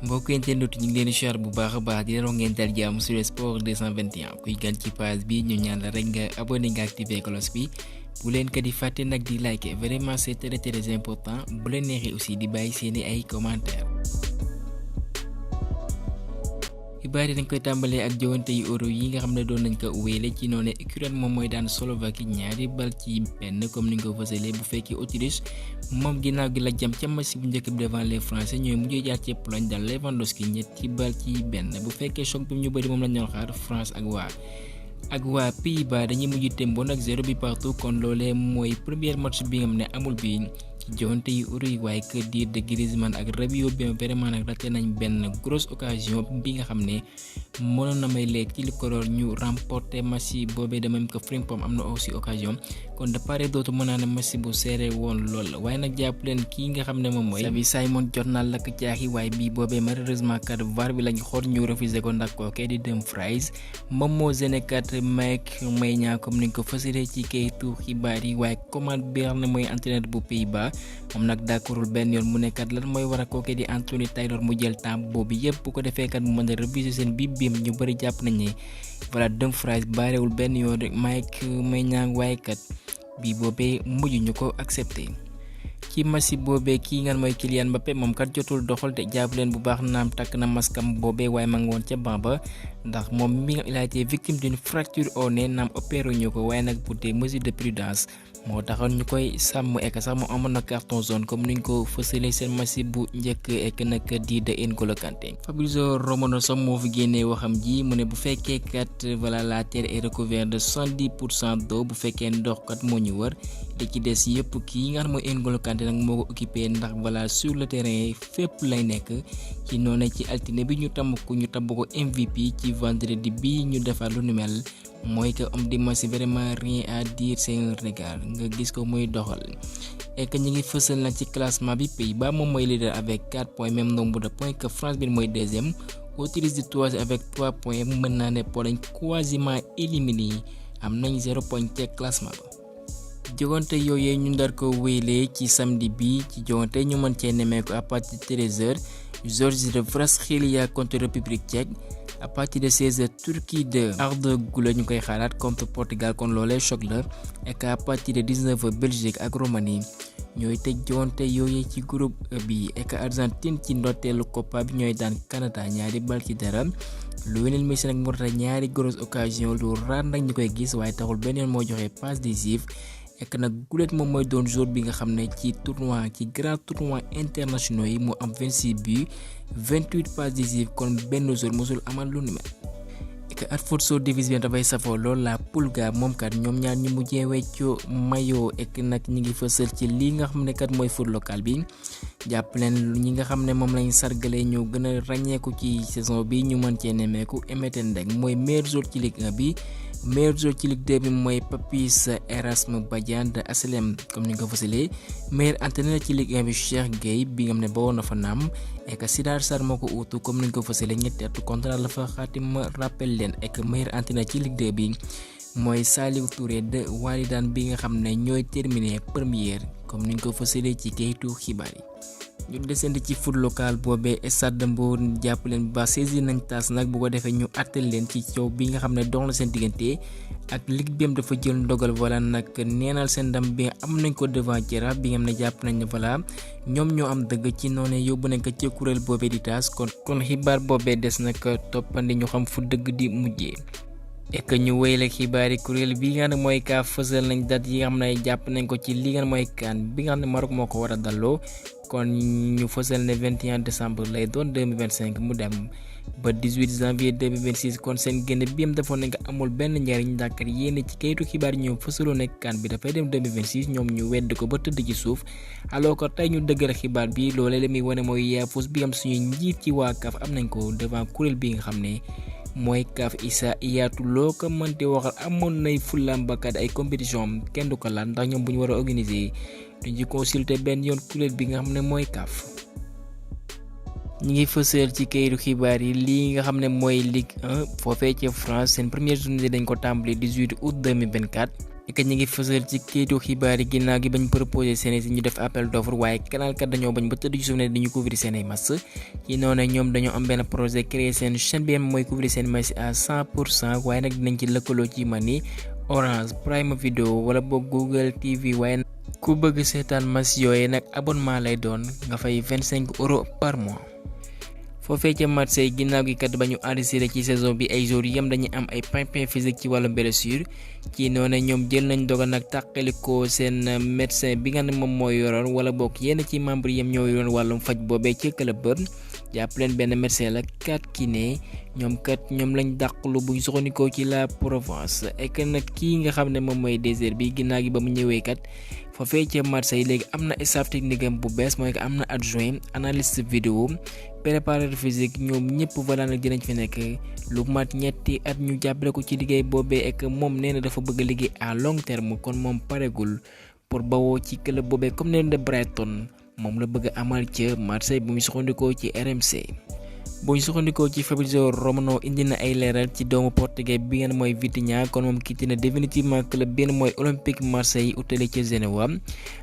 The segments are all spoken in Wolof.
mbokk internet ñu ngi leen di siyaar bu baax a baax di leen wax ngeen dal jàmm sur sport 221 kuy gan ci page bi ñu ñaan la rek nga abonné nga activé cloche bi bu leen ko di fàtte nag di like vraiment c'est très important bu leen neexee aussi di bàyyi seeni ay commentaires. xibaar yi dañ koy tàmbalee ak jowante yu euro yi nga xam ne doon nañ ko wéele ci noonu Ukraine moom mooy daan Slovaquie ñaari bal ci benn comme ni nga ko fësalee bu fekkee Autriche moom ginnaaw gi la jam ca match bu njëkk bi devant les Français ñooy mujjee jaar ci Pologne daan Lewandowski ñetti bal ci benn bu fekkee choc bi ñu bëri moom lañ doon xaar France ak waa Pays-Bas dañuy mujj temboon ak 0 bi partout kon loolee mooy premier match bi nga xam ne amul bi ci joonte yu uri waaye que dire de Griezmann ak Rabiot bi vraiment nag raté nañ benn grosse occasion bi nga xam ne mënoon na may leeg ci li ko doon ñu remporter match boobee de même que Frimpong am na aussi occasion kon de part et d'autre mën naa ne match bu serré woon lool la waaye nag jàpp leen kii nga xam ne moom mooy Xavi Simons jot naa lakk caaxi waaye bii boobee malheureusement kat VAR bi lañ xool ñu refusé ko ndax kookee di Dumfries moom moo gêné kat Mike Maignan comme ni nga ko fësalee ci kayitu xibaar yi waaye Koeman bi nga xam ne mooy entraîneur bu Pays-Bas moom nag d'accordul benn yoon mu nekkat lan mooy war a kookee di Anthony Taylor mu jël temps boobu yëpp bu ko defee kat mu mën a refuser seen biim ñu bëri jàpp nañ ne voilà Dumfries baarewul benn yoon rek Mike Maignan waaye kat bii boobee mujj ñu ko accepté. ci match boobee kii nga mooy Kylian Mbappé moom kat jotul doxal te jàpp leen bu baax naam takk na maskam boobee waaye ma ngi woon ca banc ba ndax moom mi nga il a été victime d'une fracture au nez naam opéré ñu ko waaye nag pour des mesures de prudence moo taxoon ñu koy sàmm ek sax mu amoon na carton jaune comme niñ ko fësalee seen match bu njëkk ek nag di de N'Golo Kanté. Fabrizio Romano sax moo fi génnee waxam ji mu ne bu fekkee kat voilà la terre est recouverte de 70% d'eau bu fekkee ndox kat moo ñu wër li ci des yëpp kii nga xam mooy N'Golo Kanté nag moo ko occupé ndax voilà sur le terrain fépp lay nekk ci noonu ci altine bi ñu tabb ko MVP ci vendredi bi ñu defar lu nu mel. mooy que homme du match vraiment rien à dire c'est un régal nga gis ko muy doxal et que ñu ngi fësal na ci classement bi Pays-Bas moom mooy leader avec 4 points même nombre de points que France bi mooy deuxième Autriche di troisième avec 3 points mën naa ne Pologne quasiment éliminé am nañ 0 point ci classement ba. jogante yooyee ñu ndar ko wéylee ci samedi bi ci jogante ñu mën cee nemmeeku à partir de 13h Géorgie de Vraskelia contre République tchèque. à partir de 16h Turquie de Arda Güler ñu koy xaaraat contre Portugal kon loolee choc la et à partir de 19h Belgique ak Roumanie ñooy tëj joonte yooyu ci groupe bi et Argentine ci ndorteelu Copa bi ñooy daan Canada ñaari bal ci dara Lionel Messi nag moo tax ñaari grosse occasion lu raar nag ñu koy gis waaye taxul beneen moo joxe passe décisive et nag gulet moom mooy doon jour bi nga xam ne ci grand tournoi internationaux yi mu am 26 buts 28 passes décisives kon benn jour mosul amal lu ni mel. et que Alfonso Davies bi dafay safoo lool la Pulga moom kat ñoom ñaar ñu mujjee weccoo maillot et nag ñi ngi fësal ci lii nga xam ne kat mooy foot local bi jàpp leen ñi nga xam ne moom lañ sargalee ñoo gën a ràññeeku ci saison bi ñu mën cee nemmeeku Emerson Ndeng mooy meilleur joueur ci Ligue 1 bi. meilleur joueur ci Ligue 2 bi mooy Papis Erasme Badiane de HLM comme ni nga ko fësalee meilleur entraîneur ci Ligue 1 bi Cheikh Gueye bi nga xam ne bawoon na fa naam et que Sidar Sarr moo ko uutu comme ni nga ko fësalee ñetti atu contrat la fa xaatima rappel leen et que meilleur entraîneur ci Ligue 2 bi mooy Saliou Touré de Walidane bi nga xam ne ñooy terminer première comme ni nga ko fësalee ci kayitu xibaar yi. ñu desandi ci foot local boobee Stade de Mbour jàpp leen ba saisir nañ taas nag bu ko defee ñu àttal leen ci coow bi nga xam ne dox na seen diggante ak ligue bi dafa jël ndogal voilà nag neenal seen ndam bi am nañ ko devant Jaraaf bi nga xam ne jàpp nañ ne voilà ñoom ñoo am dëgg ci noonu yóbbu nañ ko ci kuréel boobee di taas kon xibaar boobee des nag toppandi ñu xam fu dëgg di mujjee. et que ñu wéyale xibaar yi kuréel bi nga xam ne mooy CAF fësal nañ date yi nga xam ne jàpp nañ ko ci li nga xam ne mooy CAN bi nga xam ne Maroc moo ko war a dalloo kon ñu fësal ne 21 décembre lay doon 2025 mu dem ba 18 janvier 2026 kon seen génn bi am defoon nañ ko amul benn njariñ ndàkkat yéen ci kayitu xibaar yi ñoom fësaloo ne CAN bi dafay dem 2026 ñoom ñu wedd ko ba tëdd ci suuf alors que tey ñu dëggal xibaar bi loolee la muy wane mooy yaafus bi am suñu njiit ci waa CAF am nañ ko devant kuréel bi nga xam ne mooy CAF Issa Iyaatu loo ko mënti waxal amoon nay fullaam bakkat ay compétition kenn du ko laal ndax ñoom bu ñu war a organiser duñ ci consulter benn yoon kuréel bi nga xam ne mooy CAF. ñi ngi fësal ci kayitu xibaar yi lii nga xam ne mooy Ligue 1 foofee ca France seen première journée dañ ko tàmbali 18 août 2024 que ñi ngi fësal ci kayitu xibaar yi ginnaaw gi bañ proposé seen si ñu def appel d'offre waaye canal kat dañoo bañ ba tëdd ci suuf ne dañu couvrir seen ay match ci noonu ñoom dañoo am benn projet créer seen chaîne bi mooy couvrir seen match à 100% waaye nag dinañ ci lëkkaloo ci man ni Orange Prime Video wala boog Google TV waaye ku bëgg seetaan match yooyu nag abonnement lay doon nga fay 25 € par mois. foofee ca Marseille ginnaaw gi kat ba ñu enregistré ci saison bi ay joueurs yam dañuy am ay pépins physique ci wàllu blessure ci noonu ñoom jël nañ dogal nag tàqalikoo seen médecin bi nga ne moom moo yoroon wala bokk yenn ci membre yam ñoo yoroon wàllum faj boobee ci club ba jàpp leen benn médecin la kat kiné ñoom lañ dàqlu buñ soxandikoo ci la Provence et que nag kii nga xam ne moom mooy désert bi ginnaaw gi ba mu ñëwee kat foofee ca Marseille léegi am na staff technique am bu bees mooy que am na adjoint analyste vidéo préparateur physique ñoom ñëpp voilà nag dinañ fi nekk lu mat ñetti at ñu jàppale ko ci liggéey boobee ak moom nee na dafa bëgg a liggéey à long terme kon moom paregul pour bawoo ci club boobee comme nee de Brighton moom la bëgg a amal ca Marseille bu ñu soxandikoo ci RMC. bu ñu soxandikoo ci Fabrizio Romano indi na ay leeral ci doomu portugais bi ngeen mooy Vitinha kon moom quitté na définitivement club bi ngeen mooy Olympique Marseille utali ca Genoa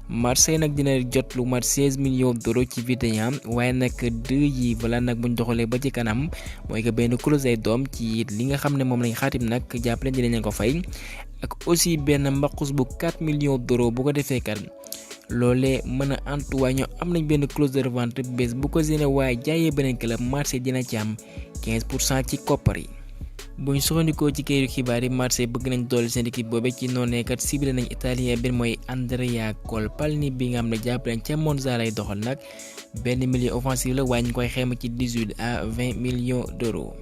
Marseille nag dina jot lu mat 16 millions d'euros ci Vitinha waaye nag deux yi balaa nag buñ doxalee ba ci kanam mooy que benn clause ay doom ci li nga xam ne moom lañ xaatim nag jàppale dinañ leen ko fay ak aussi benn mbaqus bu 4 millions d'euros bu ko defee kat loolee mën a antu waaye ñoo am nañ benn clause de revente bés bu ko génne waaye jaayee beneen club Marseille dina ci am 15% ci koppar yi. buñ soxandikoo ci kayitu xibaar yi Marseille bëgg nañ doole seen équipe boobe ci noonee kat ciblé nañ italien bi mooy Andrea Colpalni bi nga xam ne jàpp nañ ca Monza lay doxal nag benn milieu offensif la waaye ñu koy xayma ci 18 à 20 millions d'euros.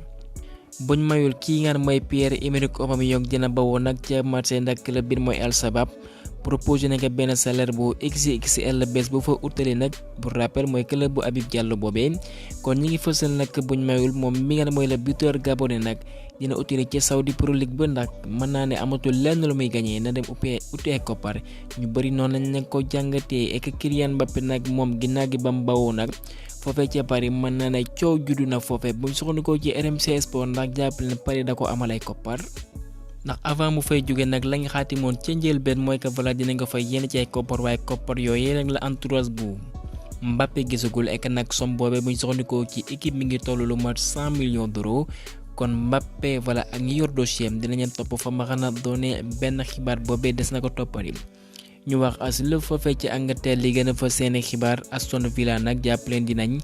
buñ mayul kii nga xam mooy Pierre-Emerick Aubameyang dina bawoo nag ca Marseille ndax club bi mooy Al Shabab proposé nañ ko benn salaire bu XXL bés bu fa utali nag pour rappel mooy club bu Habib Diallo boobee kon ñi ngi fësal nag buñ mayul moom mi nga ne mooy le buteur gabonais nag dina utali ci Saudi Pro League ba ndax mën naa ne amatul lenn lu muy gagné na dem uti ay koppar ñu bëri noonu lañ leen ko jàngatee et que Kylian Mbappé nag moom ginnaaw gi ba mu bawoo nag foofee ca Paris mën naa ne coow juddu na foofee buñ soxandikoo ci RMC Sport ndax jàppale ne Paris da ko amal ay koppar. ndax avant mu fay jóge nag lañ xaatimoon ca njëlbeen mooy que voilà dinañ ko fay yenn ci ay koppar waaye koppar yooyu nag la entourage bu Mbappé gisagul ek nag som boobee buñ soxandikoo ci équipe mi ngi toll lu mat 100 millions d'euros kon Mbappé voilà ak ñi yor dossier am dinañ leen topp fa ma xanaa doone benn xibaar boobee des na ko toppari ñu wax as lëf foofee ci Angleterre li gën a fa seeni xibaar Aston Villa nag jàpp leen dinañ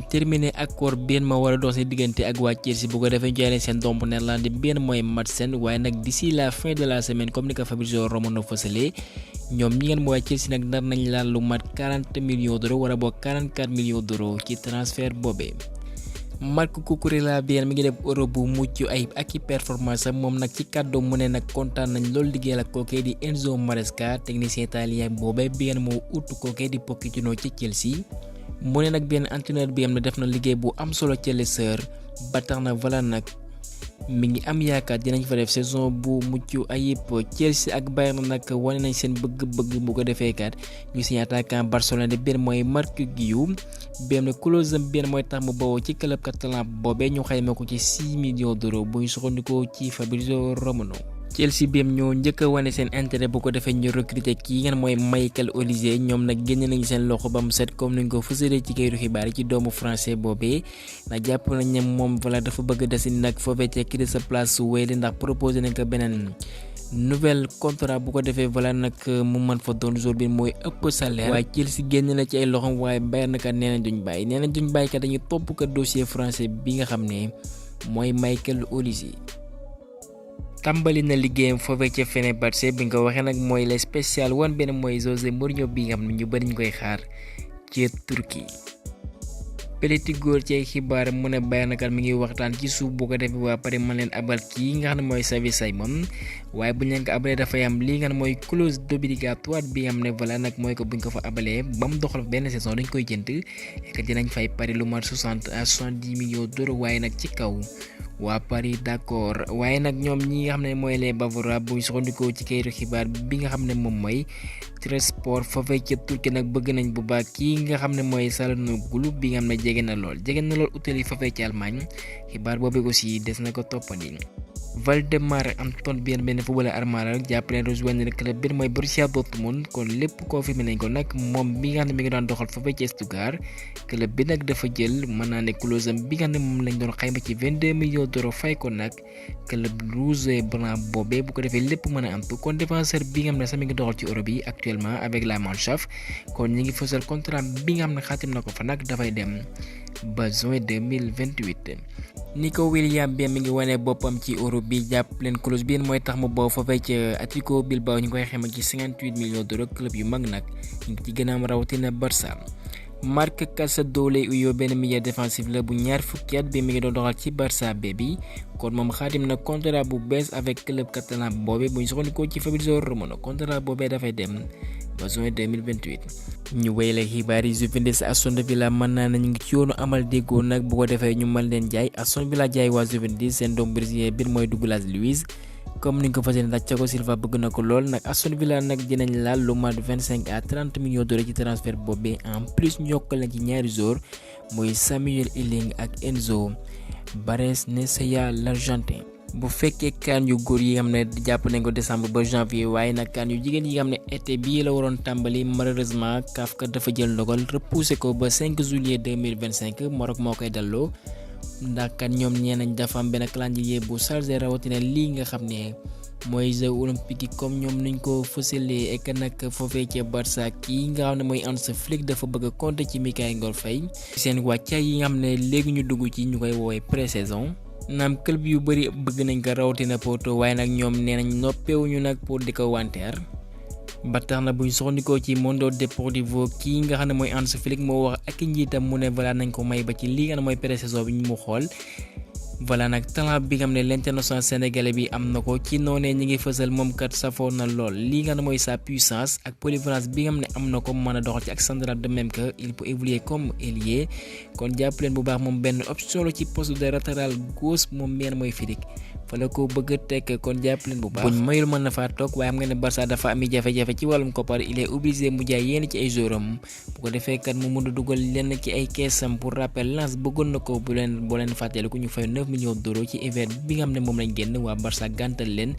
terminer accord bien ma war a dox seen diggante ak waa Chelsea bu ko defee jaay leen seen doom bu Néerlande bien mooy Madsen waaye nag d'ici la fin de la semaine comme ni ko Fabrizio Romano fësalee ñoom ñi ngeen mooy Chelsea nag nar nañ laal lu mat 40 millions d'euros wala boog 44 millions d'euros ci transfert boobee. Marc Cucurella bien mi ngi def Europe bu mucc ayib ak i performance am moom nag ci kàddu mu ne nag kontaan nañ loolu liggéeyal ak kookee di Enzo Maresca technicien italien boobee bien moo ut kookee di Pochettino ci Chelsea. mu ne nag benn entraîneur bi am na def na liggéey bu am solo ca Leicester ba tax na voilà nag mi ngi am yaakaar dinañ fa def saison bu mucc ayib Chelsea ak Bayern nag wane nañ seen bëgg-bëgg bu ko defee kat ñu signé attaquant Barcelone de benn mooy Marc Guiu benn clause am benn mooy tax mu bawoo ci club catalan boobee ñu xayma ko ci 6 millions d'euros bu ñu soxandikoo ci Fabrizio Romano. Chelsea bi ñoo njëkk a wane seen intérêt bu ko defee ñu recruter kii ngeen mooy Michael Olise ñoom nag génne nañu seen loxo ba mu set comme ni ñu ko fësalee ci kayitu xibaar yi ci doomu français boobee ndax jàpp nañ ne moom voilà dafa bëgg a des nag foofee ca kii de sa place su wéyale ndax proposé nañ ko beneen nouvelle contrat bu ko defee voilà nag mu mën fa doon jour bi mooy ëpp salaire. waaye Chelsea génn na ci ay loxoom waaye Bayern kat nee nañ duñ bàyyi kat dañuy topp ko dossier français bi nga xam ne mooy Michael Olise. tàmbali na liggéeyam foofee ca Fenerbahçe bi nga waxee nag mooy le spécial woon benn mooy José Mourinho bi nga xam ne ñu bari ñu koy xaar ci Turquie. peliti góor ci ay xibaar mu ne Bayern kat mi ngi waxtaan ci suuf bu ko defee waa pare mën leen abal kii nga xam ne mooy Xavi Simons waaye bu ñu leen ko abalee dafay am lii nga xam ne mooy clause d'obligatoire bi nga xam ne voilà nag mooy ko buñ ko fa abalee ba mu doxal benn saison dañ koy jënd et dinañ fay pari lu mat 60 à 70 millions d'euros waaye nag ci kaw. waa Paris d'accord waaye nag ñoom ñi nga xam ne mooy les Bavarois bu ñu soxandikoo ci kayitu xibaar bi nga xam ne moom mooy Trabzonspor foofee ca Turquie nag bëgg nañ bu baax kii nga xam ne mooy Çalhanoğlu bi nga xam ne jege na lool utali foofee ci Allemagne xibaar boobu aussi des na ko toppandi. Valdemar Anton benn footballeur allemand jàppale rejoindre club bi mooy Borussia Dortmund kon lépp confirmé nañ ko nag moom bi nga xam ne mi ngi doon doxal foofee ci Stuttgart club bi nag dafa jël mën naa ne clause am bi nga xam ne moom lañ doon xayma ci 22 millions d'euros fay ko nag club rouge et blanc boobee bu ko defee lépp mën a antu kon défenseur bi nga xam ne sax mi ngi doxal ci Europe yi actuellement avec la Mannschaft kon ñi ngi fësal contrat bi nga xam ne xaatim na ko fa nag dafay dem ba juin 2028. Nico Williams bi mi ngi wane boppam ci Europe bi jàpp leen clause bi mooy tax mu boo foofee ci Atlético Bilbao ñu koy xayma ci 58 millions d'euros club yu mag nag ñu ngi ci gën a am rawatina Barça. Marc Casado lay uyoo benn milieu défensif la bu ñaar fukki at bi mi ngi doon doxal ci Barça bi kon moom xaatim na contrat bu bees avec club catalan boobee bu ñu soxandikoo ci Fabrizio Romano contrat boobee dafay dem ba juin 2028. ñu wéyale xibaar yi Juventus Aston Villa mën naa ne ñu ngi ci yoonu amal déggoo nag bu ko defee ñu mën leen jaay Aston Villa jaay waa Juventus seen doom brésilien bi mooy Douglas Luiz comme ni ñu ko fas yéene ndax Thiago Silva bëgg na ko lool nag Aston Villa nag dinañ laal lu mat 25 à 30 millions d'euros ci transfert boobee en plus ñu yokkal leen ci ñaari joueurs muy Samuel Ealing ak Enzo Barrenechea l'Argentin. bu fekkee kaan yu góor yi nga xam ne jàpp nañ ko décembre ba janvier waaye nag kaan yu jigéen yi nga xam ne été bii la waroon tàmbali malheureusement CAF dafa jël ndogal repoussé ko ba 5 juillet 2025 Maroc moo koy dalloo ndax kat ñoom ñeenañ dafa am benn calendrier bu chargé rawatina lii nga xam ne mooy jeux olympiques yi comme ñoom niñ ko fësalee ek nag foofee ca Barça kii nga xam ne mooy Hans Flick dafa bëgg a compter ci Mikayil Ngor Faye seen wàccaay yi nga xam ne léegi ñu dugg ci ñu koy woowee pré-saison naam club yu bëri bëgg nañ ko rawatina Porto waaye nag ñoom nee nañ noppeewuñu nag pour di ko wanteer ba tax na buñ soxnikoo ci Mundo Deportivo kii nga xam ne mooy Hans Flick moo wax ak njiitam mu ne voilà nañ ko may ba ci lii nga xam ne mooy pré-saison bi ñu mu xool voilà nag talent bi nga xam ne l'international sénégalais bi am na ko ci noonee ñi ngi fësal moom kat safoo na lool lii nga xam ne mooy sa puissance ak polyvalence bi nga xam ne am na ko mën a doxal ci ak central de même que il peut évoluer comme ailier kon jàpp leen bu baax moom benn option la ci poste de latéral gauche moom meen mooy Flick fa la ko bëgg a tekk kon jàpp leen bu baax buñ mayul mën na faa toog waaye xam nga ne Barça dafa ami jafe-jafe ci wàllum koppar il est obligé mu jaay yenn ci ay jouram bu ko defee kat mu mën a dugal lenn ci ay keesam pour rappel Lens bëggoon na ko boo leen fàtteel ku ñu fay 9 millions d'euros ci hiver bi nga xam ne moom lañ génn waa Barça gàntal leen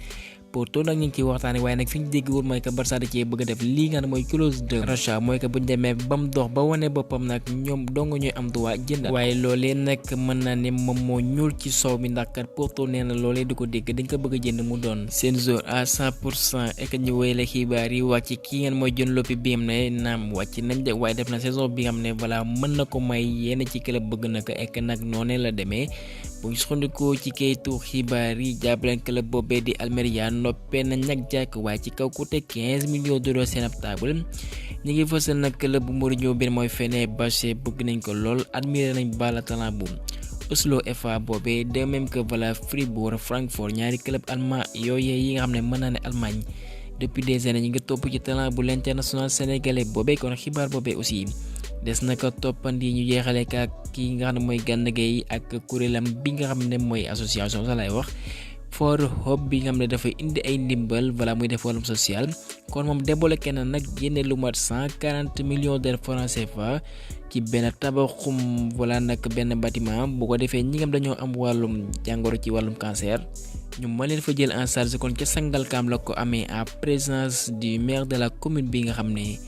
Porto nag ñu ngi ciy waxtaane waaye nag fi ñu dégg woon mooy que Barça da cee bëgg a def lii nga xam ne mooy clause de rachat mooy que buñ demee ba mu dox ba wane boppam nag ñoom dong ñooy am droit jënd waaye loolee nag mën naa ne moom moo ñuul ci soow mi ndax kat Porto nee na loolee di ko dégg dañ ko bëgg a jënd mu doon seen joueur à 100% et que ñu wéyale xibaar yi wàcc ki ngeen mooy Dion Lopy bi am ne naam wàcc nañ de waaye def na saison bi nga xam ne voilà mën na ko may yenn ci club bëgg na ko et que nag noonee la demee bu ñu soxandikoo ci kayitu xibaar yi jàppaleen club boobee di Almeria noppee na ñag jàkk waaye ci kaw ku te 15 millions d'euros seen ab table ñu ngi fësal nag club bu Mourinho bi mooy Fenerbahçe bëgg nañ ko lool admiré nañ bala talent bu Oslo FA boobee de même que voilà Fribourg Francfort ñaari club allemand yooyee yi nga xam ne mën naa ne Allemagne depuis des années ñi nga topp ci talent bu l'international sénégalais boobee kon xibaar boobee aussi des na ko toppandi ñu jeexale ka ki nga xam ne mooy Gana Gueye ak kuréelam bi nga xam ne mooy association sa lay wax for hope bi nga xam ne dafay indi ay ndimbal voilà muy def wàllum social kon moom débloqué na nag génne lu mat 140 millions de francs CFA ci benn tabaxum voilà nag benn bâtiment bu ko defee ñi nga xam dañoo am wàllum jàngoro ci wàllum cancer ñu mën leen fa jël en charge kon ca Sangalkam la ko amee en présence du maire de la commune bi nga xam ne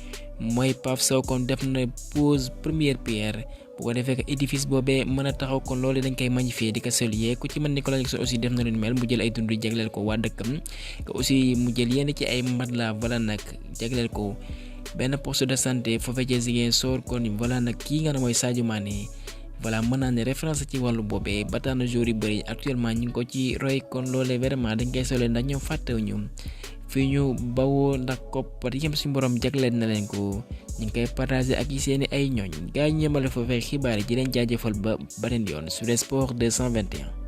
mooy Pape Sow kon def na pose première pierre bu ko defee que édifice boobee mën a taxaw kon loolu dañ koy magnifier di ko saluer ku ci mën Nicolas Jackson aussi def na lu mel mu jël ay dund jagleel ko waa dëkkam que aussi mu jël yenn ci ay matelas voilà nag jagleel ko benn poste de santé foofee ca Ziguinchor kon voilà nag kii nga ne mooy Sadio Mané voilà mën naa ne référence ci wàllu boobee ba tax na joueurs yu bëri actuellement ñu ngi ko ci roy kon loolee vraiment dañ koy saluer ndax ñoom fàttewuñu fii ñu bawoo ndax koppar yëm si borom jagleel na leen ko ñu ngi koy partager ak yi seeni ay ñooñ gaa yi ñëmale foofee xibaar yi di leen jaajëfal ba beneen yoon sur Sport 221.